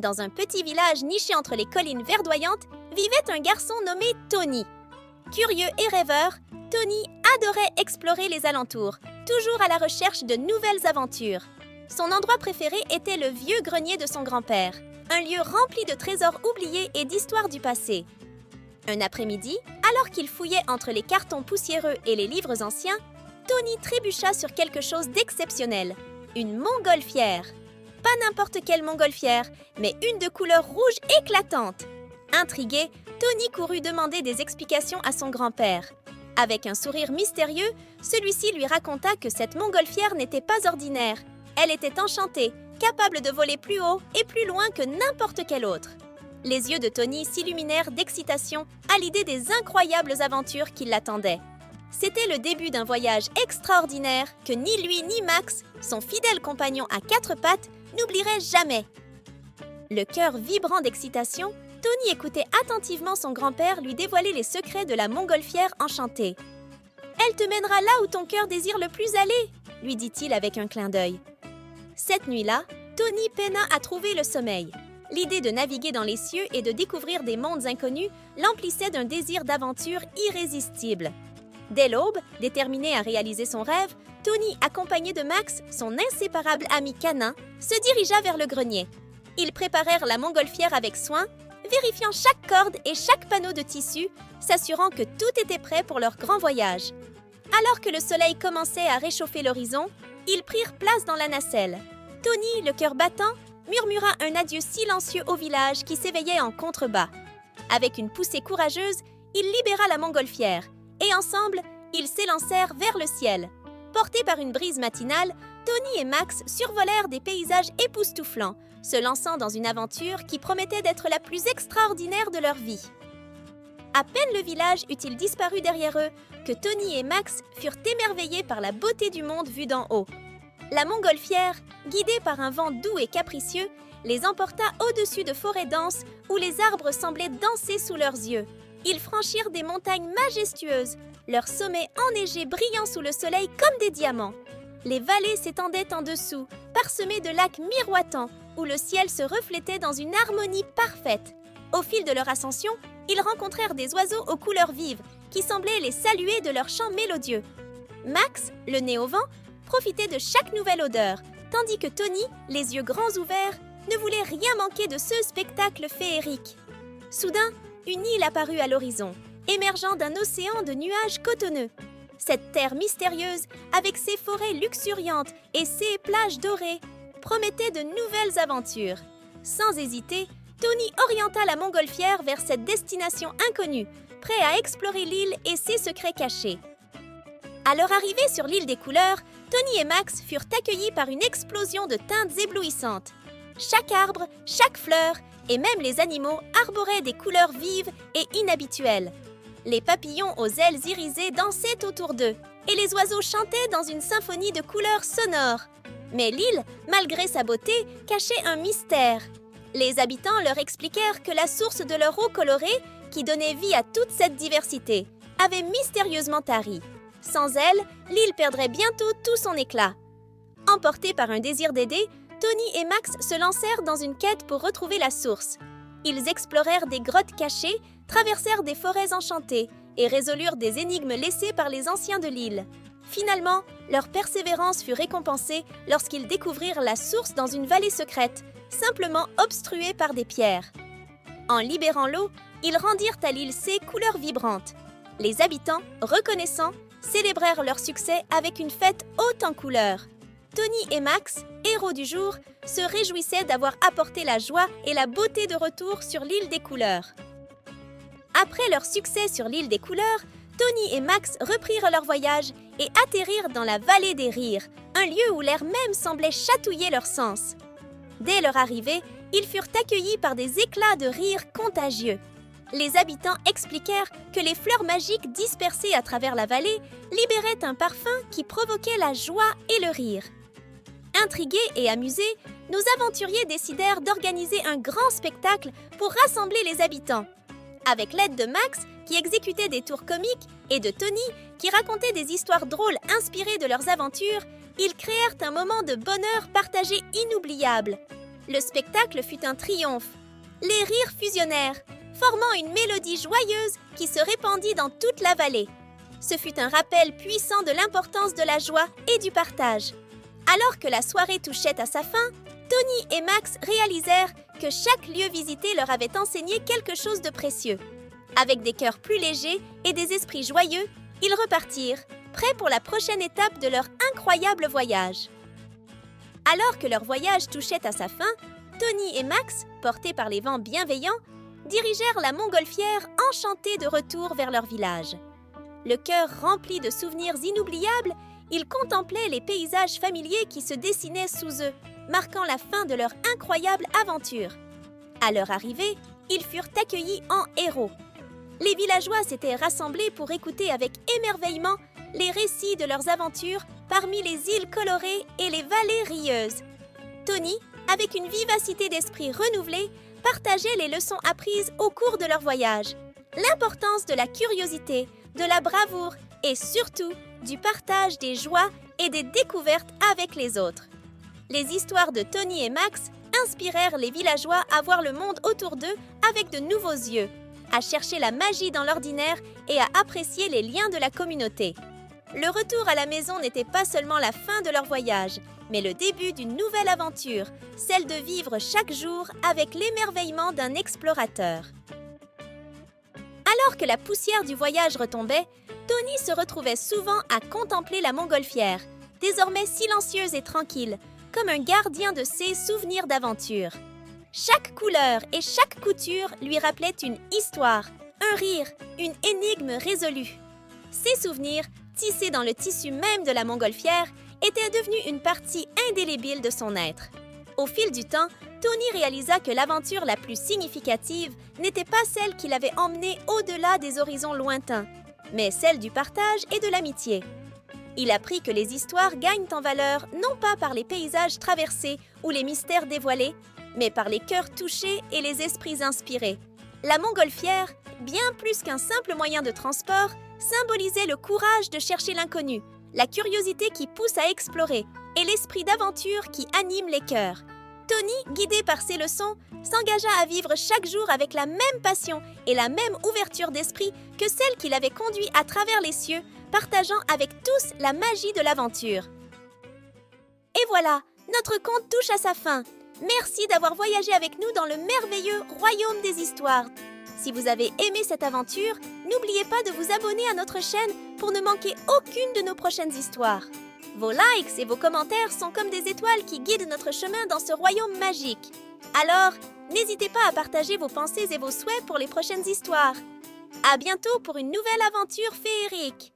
Dans un petit village niché entre les collines verdoyantes, vivait un garçon nommé Tony. Curieux et rêveur, Tony adorait explorer les alentours, toujours à la recherche de nouvelles aventures. Son endroit préféré était le vieux grenier de son grand-père, un lieu rempli de trésors oubliés et d'histoires du passé. Un après-midi, alors qu'il fouillait entre les cartons poussiéreux et les livres anciens, Tony trébucha sur quelque chose d'exceptionnel, une montgolfière. Pas n'importe quelle montgolfière, mais une de couleur rouge éclatante. Intrigué, Tony courut demander des explications à son grand-père. Avec un sourire mystérieux, celui-ci lui raconta que cette montgolfière n'était pas ordinaire. Elle était enchantée, capable de voler plus haut et plus loin que n'importe quelle autre. Les yeux de Tony s'illuminèrent d'excitation à l'idée des incroyables aventures qui l'attendaient. C'était le début d'un voyage extraordinaire que ni lui ni Max, son fidèle compagnon à quatre pattes, n'oublieraient jamais. Le cœur vibrant d'excitation, Tony écoutait attentivement son grand-père lui dévoiler les secrets de la montgolfière enchantée. « Elle te mènera là où ton cœur désire le plus aller !» lui dit-il avec un clin d'œil. Cette nuit-là, Tony peina à trouver le sommeil. L'idée de naviguer dans les cieux et de découvrir des mondes inconnus l'emplissait d'un désir d'aventure irrésistible. Dès l'aube, déterminé à réaliser son rêve, Tony, accompagné de Max, son inséparable ami canin, se dirigea vers le grenier. Ils préparèrent la montgolfière avec soin, vérifiant chaque corde et chaque panneau de tissu, s'assurant que tout était prêt pour leur grand voyage. Alors que le soleil commençait à réchauffer l'horizon, ils prirent place dans la nacelle. Tony, le cœur battant, murmura un adieu silencieux au village qui s'éveillait en contrebas. Avec une poussée courageuse, il libéra la montgolfière et ensemble, ils s'élancèrent vers le ciel. Portés par une brise matinale, Tony et Max survolèrent des paysages époustouflants, se lançant dans une aventure qui promettait d'être la plus extraordinaire de leur vie. À peine le village eut-il disparu derrière eux que Tony et Max furent émerveillés par la beauté du monde vu d'en haut. La montgolfière, guidée par un vent doux et capricieux, les emporta au-dessus de forêts denses où les arbres semblaient danser sous leurs yeux. Ils franchirent des montagnes majestueuses, leurs sommets enneigés brillant sous le soleil comme des diamants. Les vallées s'étendaient en dessous, parsemées de lacs miroitants, où le ciel se reflétait dans une harmonie parfaite. Au fil de leur ascension, ils rencontrèrent des oiseaux aux couleurs vives, qui semblaient les saluer de leur chant mélodieux. Max, le nez au vent, profitait de chaque nouvelle odeur, tandis que Tony, les yeux grands ouverts, ne voulait rien manquer de ce spectacle féerique. Soudain, une île apparut à l'horizon, émergeant d'un océan de nuages cotonneux. Cette terre mystérieuse, avec ses forêts luxuriantes et ses plages dorées, promettait de nouvelles aventures. Sans hésiter, Tony orienta la montgolfière vers cette destination inconnue, prêt à explorer l'île et ses secrets cachés. À leur arrivée sur l'île des couleurs, Tony et Max furent accueillis par une explosion de teintes éblouissantes. Chaque arbre, chaque fleur et même les animaux arboraient des couleurs vives et inhabituelles. Les papillons aux ailes irisées dansaient autour d'eux et les oiseaux chantaient dans une symphonie de couleurs sonores. Mais l'île, malgré sa beauté, cachait un mystère. Les habitants leur expliquèrent que la source de leur eau colorée, qui donnait vie à toute cette diversité, avait mystérieusement tari. Sans elle, l'île perdrait bientôt tout son éclat. Emportés par un désir d'aider, Tony et Max se lancèrent dans une quête pour retrouver la source. Ils explorèrent des grottes cachées, traversèrent des forêts enchantées et résolurent des énigmes laissées par les anciens de l'île. Finalement, leur persévérance fut récompensée lorsqu'ils découvrirent la source dans une vallée secrète, simplement obstruée par des pierres. En libérant l'eau, ils rendirent à l'île C couleurs vibrantes. Les habitants, reconnaissants, célébrèrent leur succès avec une fête haute en couleurs. Tony et Max, héros du jour, se réjouissaient d'avoir apporté la joie et la beauté de retour sur l'île des couleurs. Après leur succès sur l'île des couleurs, Tony et Max reprirent leur voyage et atterrirent dans la vallée des rires, un lieu où l'air même semblait chatouiller leurs sens. Dès leur arrivée, ils furent accueillis par des éclats de rire contagieux. Les habitants expliquèrent que les fleurs magiques dispersées à travers la vallée libéraient un parfum qui provoquait la joie et le rire. Intrigués et amusés, nos aventuriers décidèrent d'organiser un grand spectacle pour rassembler les habitants. Avec l'aide de Max, qui exécutait des tours comiques, et de Tony, qui racontait des histoires drôles inspirées de leurs aventures, ils créèrent un moment de bonheur partagé inoubliable. Le spectacle fut un triomphe. Les rires fusionnèrent, formant une mélodie joyeuse qui se répandit dans toute la vallée. Ce fut un rappel puissant de l'importance de la joie et du partage. Alors que la soirée touchait à sa fin, Tony et Max réalisèrent que chaque lieu visité leur avait enseigné quelque chose de précieux. Avec des cœurs plus légers et des esprits joyeux, ils repartirent, prêts pour la prochaine étape de leur incroyable voyage. Alors que leur voyage touchait à sa fin, Tony et Max, portés par les vents bienveillants, dirigèrent la montgolfière enchantés de retour vers leur village. Le cœur rempli de souvenirs inoubliables, ils contemplaient les paysages familiers qui se dessinaient sous eux, marquant la fin de leur incroyable aventure. À leur arrivée, ils furent accueillis en héros. Les villageois s'étaient rassemblés pour écouter avec émerveillement les récits de leurs aventures parmi les îles colorées et les vallées rieuses. Tony, avec une vivacité d'esprit renouvelée, partageait les leçons apprises au cours de leur voyage. L'importance de la curiosité, de la bravoure et surtout du partage des joies et des découvertes avec les autres. Les histoires de Tony et Max inspirèrent les villageois à voir le monde autour d'eux avec de nouveaux yeux, à chercher la magie dans l'ordinaire et à apprécier les liens de la communauté. Le retour à la maison n'était pas seulement la fin de leur voyage, mais le début d'une nouvelle aventure, celle de vivre chaque jour avec l'émerveillement d'un explorateur. Alors que la poussière du voyage retombait, Tony se retrouvait souvent à contempler la montgolfière, désormais silencieuse et tranquille, comme un gardien de ses souvenirs d'aventure. Chaque couleur et chaque couture lui rappelait une histoire, un rire, une énigme résolue. Ces souvenirs, tissés dans le tissu même de la montgolfière, étaient devenus une partie indélébile de son être. Au fil du temps, Tony réalisa que l'aventure la plus significative n'était pas celle qui l'avait emmené au-delà des horizons lointains, mais celle du partage et de l'amitié. Il apprit que les histoires gagnent en valeur non pas par les paysages traversés ou les mystères dévoilés, mais par les cœurs touchés et les esprits inspirés. La montgolfière, bien plus qu'un simple moyen de transport, symbolisait le courage de chercher l'inconnu, la curiosité qui pousse à explorer et l'esprit d'aventure qui anime les cœurs. Tony, guidé par ses leçons, s'engagea à vivre chaque jour avec la même passion et la même ouverture d'esprit que celle qui l'avait conduit à travers les cieux, partageant avec tous la magie de l'aventure. Et voilà, notre conte touche à sa fin. Merci d'avoir voyagé avec nous dans le merveilleux royaume des histoires. Si vous avez aimé cette aventure, n'oubliez pas de vous abonner à notre chaîne pour ne manquer aucune de nos prochaines histoires. Vos likes et vos commentaires sont comme des étoiles qui guident notre chemin dans ce royaume magique. Alors, n'hésitez pas à partager vos pensées et vos souhaits pour les prochaines histoires. À bientôt pour une nouvelle aventure féerique.